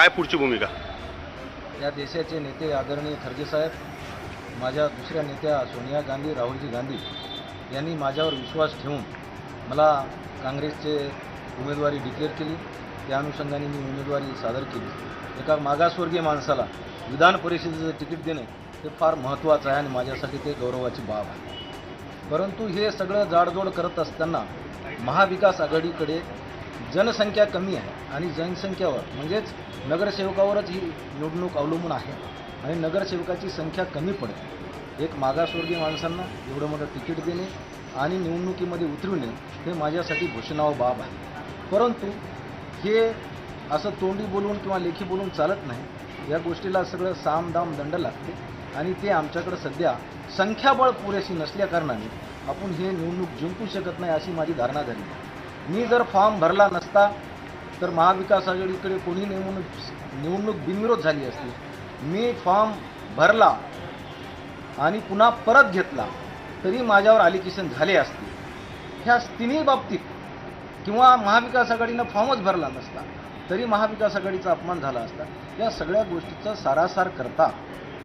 काय पुढची भूमिका? या देशाचे नेते आदरणीय खरगे साहेब, माझ्या दुसऱ्या नेत्या सोनिया गांधी, राहुलजी गांधी यांनी माझ्यावर विश्वास ठेवून मला काँग्रेसचे उमेदवारी डिक्लेअर केली. त्या अनुषंगाने मी उमेदवारी सादर केली. एका मागासवर्गीय माणसाला विधान परिषदेचं तिकीट देणे हे फार महत्त्वाचं आहे आणि माझ्यासाठी ते गौरवाची बाब आहे. परंतु हे सगळं जाडजोड करत असताना महाविकास आघाडीकडे जनसंख्या कमी आहे आणि जनसंख्येवर म्हणजेच नगरसेवकावरच ही निवडणूक अवलंबून आहे आणि नगरसेवकाची संख्या कमी पडते. एक मागासवर्गीय माणसांना एवढं मोठं तिकीट देणे आणि निवडणुकीमध्ये उतरवणे हे माझ्यासाठी घोषणावह बाब आहे. परंतु हे असं तोंडी बोलून किंवा लेखी बोलून चालत नाही. या गोष्टीला सगळं साम दाम दंड लागते आणि ते आमच्याकडं सध्या संख्याबळ पुरेशी नसल्याकारणाने आपण हे निवडणूक जिंकू शकत नाही अशी माझी धारणा झाली. मी जर फॉर्म भरला नसता तर महाविकास आघाडीकडे कोणी निवडणूक बिनविरोध झाली असती. मी फॉर्म भरला आणि पुन्हा परत घेतला तरी माझ्यावर आलिकेशन झाले असते. ह्या तिन्ही बाबतीत किंवा महाविकास आघाडीनं फॉर्मच भरला नसता तरी महाविकास आघाडीचा अपमान झाला असता. या सगळ्या गोष्टीचा सारासार करता